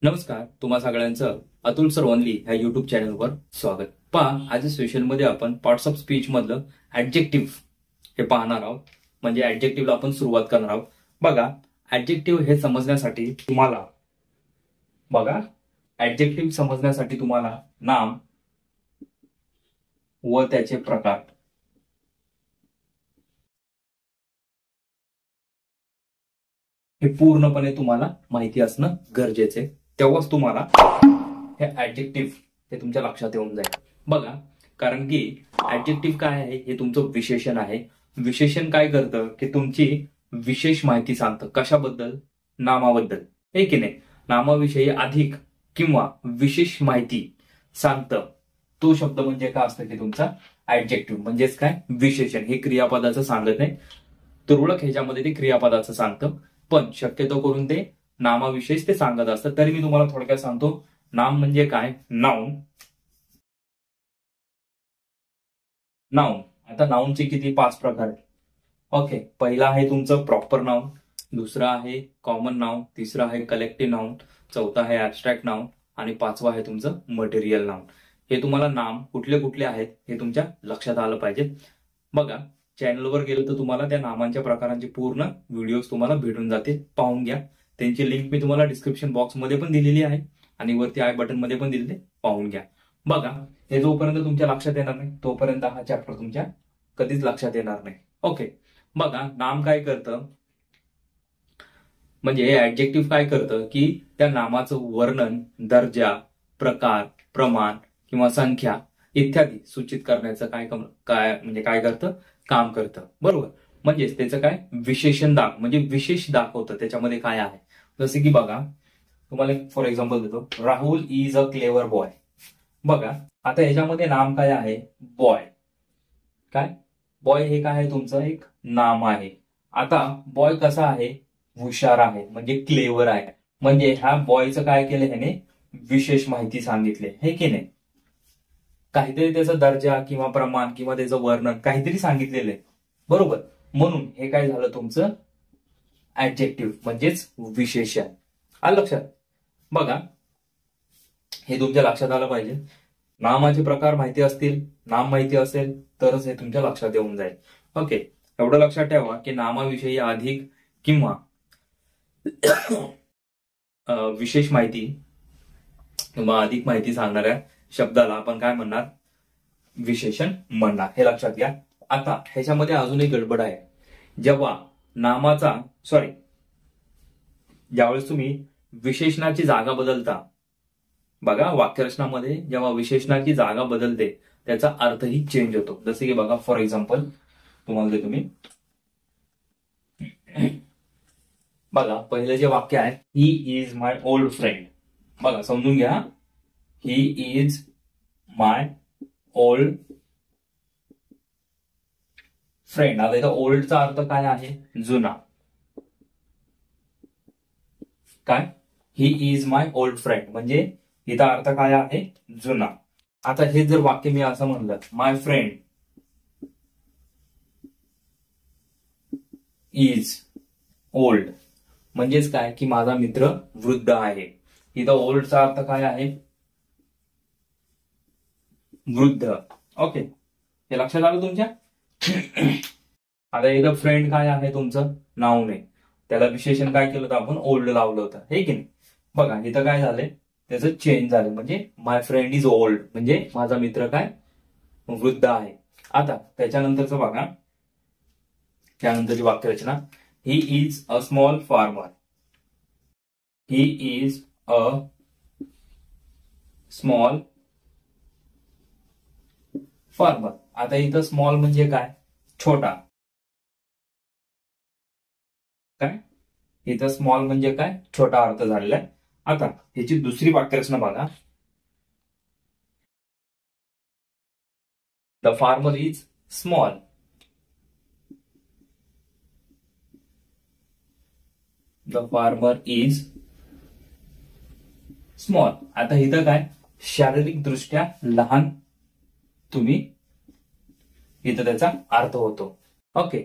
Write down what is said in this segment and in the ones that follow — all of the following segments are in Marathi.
नमस्कार, तुम्हा सगळ्यांचं अतुल सर ओनली ह्या युट्यूब चॅनलवर स्वागत. पहा, आज सेशनमध्ये आपण पार्ट्स ऑफ स्पीच मधलं ऍडजेक्टिव्ह हे पाहणार आहोत. म्हणजे ऍडजेक्टिव्हला आपण सुरुवात करणार आहोत. बघा, ऍडजेक्टिव्ह हे समजण्यासाठी तुम्हाला नाम व त्याचे प्रकार हे पूर्णपणे तुम्हाला माहिती असणं गरजेचे आहे. तेव्हाच तुम्हाला हे ऍडजेक्टिव्ह हे तुमच्या लक्षात येऊन जाईल. बघा, कारण की ऍडजेक्टिव्ह काय आहे, हे तुमचं विशेषण आहे. विशेषण काय करतं की तुमची विशेष माहिती सांगतं. कशाबद्दल? नामाबद्दल, हे की नाही. नामाविषयी अधिक किंवा विशेष माहिती सांगतं. तो शब्द म्हणजे काय असतं की तुमचा ऍडजेक्टिव्ह. म्हणजेच काय? विशेषण. हे क्रियापदाचं सांगत नाही. तुरळक ह्याच्यामध्ये ते क्रियापदाचं सांगतं, पण शक्यतो करून ते नामाविषयीच ते सांगत असतं. तरी मी तुम्हाला थोडक्यात सांगतो. नाम म्हणजे काय? नाउन. आता नाउनचे किती? 5 प्रकार आहेत. ओके, पहिला आहे तुमचं प्रॉपर नाउन, दुसरा आहे कॉमन नाउन, तिसरा आहे कलेक्टिव्ह नाउन, चौथा आहे ऍबस्ट्रॅक्ट नाउन आणि पाचवा आहे तुमचं मटेरियल नाउन. हे तुम्हाला नाम कुठले कुठले आहेत हे तुमच्या लक्षात आलं पाहिजे. बघा, चॅनलवर गेलं तर तुम्हाला त्या नामांच्या प्रकारांचे पूर्ण व्हिडिओज तुम्हाला भेटून जातील. पाहून घ्या. त्यांची लिंक मी तुम्हाला डिस्क्रिप्शन बॉक्समध्ये पण दिलेली आहे आणि वरती आय बटन मध्ये पण दिलेले, पाहून घ्या. बघा, हे जोपर्यंत तुमच्या लक्षात येणार नाही तोपर्यंत हा चॅप्टर तुमच्या कधीच लक्षात येणार नाही. ओके, बघा, नाम काय करतं म्हणजे ऍडजेक्टिव्ह काय करतं की त्या नामाचं वर्णन, दर्जा, प्रकार, प्रमाण किंवा संख्या इत्यादी सूचित करण्याचं काय करतं? काम करतं. बरोबर. म्हणजेच त्याचं काय? विशेषण म्हणजे विशेष दाखवतं त्याच्यामध्ये काय आहे. जसे की बघा, तुम्हाला फॉर एक्झाम्पल देतो. Rahul is a clever boy. बघा, आता ह्याच्यामध्ये नाम काय आहे? बॉय. काय? बॉय हे काय आहे? तुमचं एक नाम आहे. आता बॉय कसा आहे? हुशार आहे, म्हणजे क्लेवर आहे. म्हणजे ह्या बॉयचं काय केलं ह्याने? विशेष माहिती सांगितली, हे की नाही. काहीतरी त्याचा दर्जा किंवा प्रमाण किंवा त्याचं वर्णन काहीतरी सांगितलेलं आहे. बरोबर. म्हणून हे काय झालं तुमचं? ऍडजेक्टिव्ह म्हणजेच विशेषण. आलं लक्षात? बघा, हे तुमच्या लक्षात आलं पाहिजे. नामाचे प्रकार माहिती असतील, नाम माहिती असेल तरच हे तुमच्या लक्षात येऊन जाईल. ओके, एवढं लक्षात ठेवा की नामाविषयी अधिक किंवा विशेष माहिती किंवा अधिक माहिती सांगणाऱ्या शब्दाला आपण काय म्हणणार? विशेषण म्हणणार. हे लक्षात घ्या. आता ह्याच्यामध्ये अजून एक गडबड आहे. ज्यावेळेस तुम्ही विशेषणाची जागा बदलता, बघा, वाक्यरचनामध्ये जेव्हा विशेषणाची जागा बदलते त्याचा अर्थही चेंज होतो. जसे की बघा, फॉर एक्झाम्पल तुम्हाला देतो मी. बघा, पहिलं जे वाक्य आहे, he is my old friend. बघा, समजून घ्या. He is my old friend. आता इथं ओल्डचा अर्थ काय आहे? जुना. काय? He is my old friend म्हणजे इथं अर्थ काय आहे? जुना. आता हे जर वाक्य मी असं म्हणलं, माय फ्रेंड इज ओल्ड, म्हणजेच काय की माझा मित्र वृद्ध आहे. इथं ओल्डचा अर्थ काय आहे? वृद्ध. ओके, हे लक्षात आलं तुमच्या? आता इथं फ्रेंड काय आहे? तुमचं नाव नाही. त्याला विशेषण काय केलं होतं आपण? ओल्ड लावलं होतं, हे की नाही. बघा, इथं काय झालंय? त्याचं चेंज झालं. म्हणजे माय फ्रेंड इज ओल्ड म्हणजे माझा मित्र काय? वृद्ध आहे. आता त्याच्यानंतरचं बघा, त्यानंतरची वाक्यरचना. He is a small farmer. He is a small farmer. आता इथं स्मॉल म्हणजे काय? छोटा. काय? इथं स्मॉल म्हणजे काय? छोटा अर्थ झालेला आहे. आता ह्याची दुसरी वाक्यरचना बघा. The farmer is small. The farmer is small. आता इथं काय? शारीरिक दृष्ट्या लहान तुम्ही इथं त्याचा अर्थ होतो. ओके,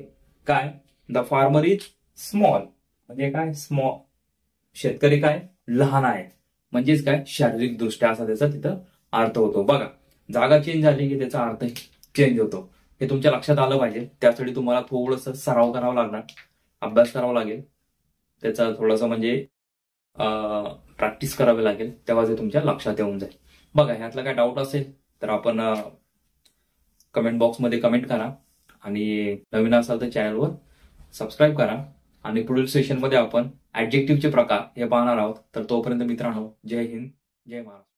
काय? द फार्मर इज स्मॉल म्हणजे काय? स्मॉल शेतकरी काय? लहान आहे. म्हणजेच काय, शारीरिक दृष्ट्या असा त्याचा तिथं अर्थ होतो. बघा, जागा चेंज झाली की त्याचा अर्थ चेंज होतो. हे तुमच्या लक्षात आलं पाहिजे. त्यासाठी तुम्हाला थोडंसं सराव करावा लागणार, अभ्यास करावा लागेल, त्याचा थोडासा म्हणजे प्रॅक्टिस करावी लागेल, तेव्हा ते तुमच्या लक्षात येऊन जाईल. बघा, ह्यातला काय डाऊट असेल तर आपण कमेंट बॉक्समध्ये कमेंट करा आणि नवीन असाल तर चॅनलवर सबस्क्राईब करा. आणि पुढील सेशनमध्ये आपण ऍडजेक्टिव्हचे प्रकार हे पाहणार आहोत. तर तोपर्यंत मित्रांनो, जय हिंद, जय महाराष्ट्र.